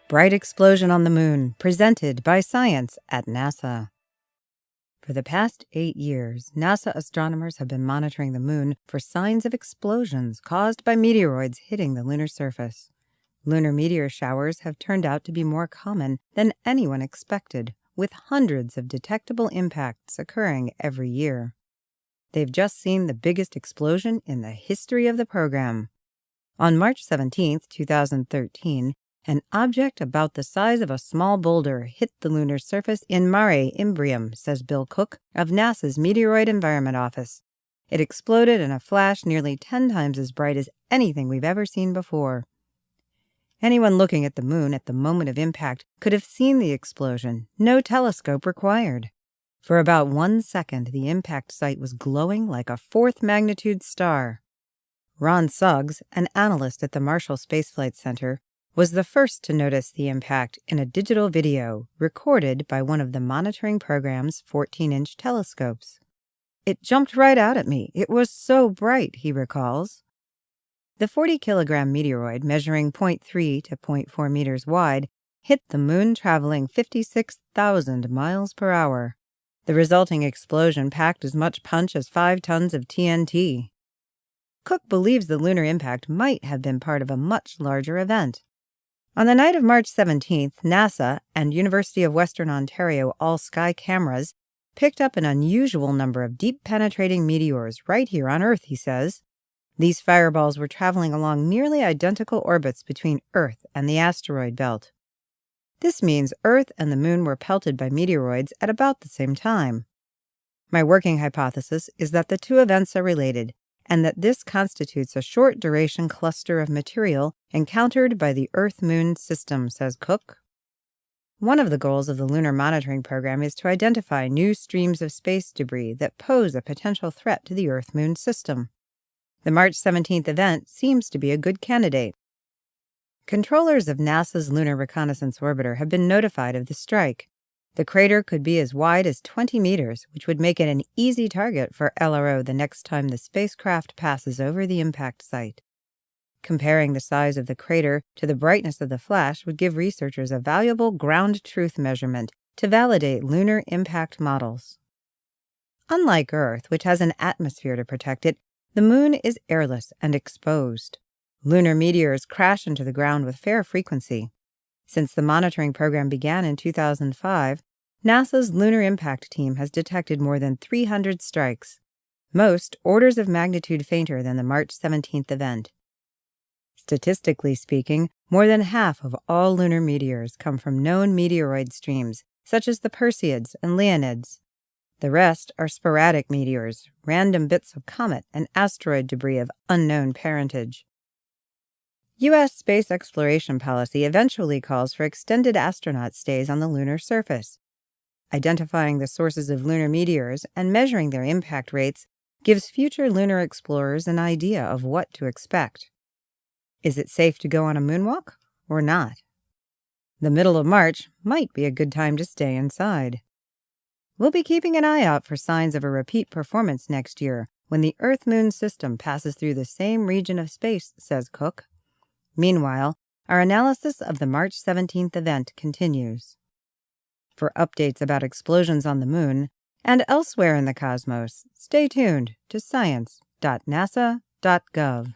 Bright explosion on the moon, presented by Science at NASA. For the past 8 years, NASA astronomers have been monitoring the moon for signs of explosions caused by meteoroids hitting the lunar surface. Lunar meteor showers have turned out to be more common than anyone expected, with hundreds of detectable impacts occurring every year. They've just seen the biggest explosion in the history of the program. On March 17, 2013, an object about the size of a small boulder hit the lunar surface in Mare Imbrium, says Bill Cook of NASA's Meteoroid Environment Office. It exploded in a flash nearly 10 times as bright as anything we've ever seen before. Anyone looking at the moon at the moment of impact could have seen the explosion, no telescope required. For about 1 second, the impact site was glowing like a 4th magnitude star. Ron Suggs, an analyst at the Marshall Space Flight Center, was the first to notice the impact in a digital video recorded by one of the monitoring program's 14-inch telescopes. "It jumped right out at me. It was so bright," he recalls. The 40-kilogram meteoroid, measuring 0.3 to 0.4 meters wide, hit the moon traveling 56,000 miles per hour. The resulting explosion packed as much punch as 5 tons of TNT. Cook believes the lunar impact might have been part of a much larger event. On the night of March 17th, NASA and University of Western Ontario all-sky cameras picked up an unusual number of deep-penetrating meteors right here on Earth, he says. These fireballs were traveling along nearly identical orbits between Earth and the asteroid belt. This means Earth and the Moon were pelted by meteoroids at about the same time. My working hypothesis is that the two events are related, and that this constitutes a short-duration cluster of material encountered by the Earth-Moon system, says Cook. One of the goals of the Lunar Monitoring Program is to identify new streams of space debris that pose a potential threat to the Earth-Moon system. The March 17th event seems to be a good candidate. Controllers of NASA's Lunar Reconnaissance Orbiter have been notified of the strike. The crater could be as wide as 20 meters, which would make it an easy target for LRO the next time the spacecraft passes over the impact site. Comparing the size of the crater to the brightness of the flash would give researchers a valuable ground truth measurement to validate lunar impact models. Unlike Earth, which has an atmosphere to protect it, the Moon is airless and exposed. Lunar meteors crash into the ground with fair frequency. Since the monitoring program began in 2005, NASA's Lunar Impact Team has detected more than 300 strikes, most orders of magnitude fainter than the March 17th event. Statistically speaking, more than half of all lunar meteors come from known meteoroid streams, such as the Perseids and Leonids. The rest are sporadic meteors, random bits of comet and asteroid debris of unknown parentage. U.S. space exploration policy eventually calls for extended astronaut stays on the lunar surface. Identifying the sources of lunar meteors and measuring their impact rates gives future lunar explorers an idea of what to expect. Is it safe to go on a moonwalk or not? The middle of March might be a good time to stay inside. We'll be keeping an eye out for signs of a repeat performance next year when the Earth-Moon system passes through the same region of space, says Cook. Meanwhile, our analysis of the March 17th event continues. For updates about explosions on the Moon and elsewhere in the cosmos, stay tuned to science.nasa.gov.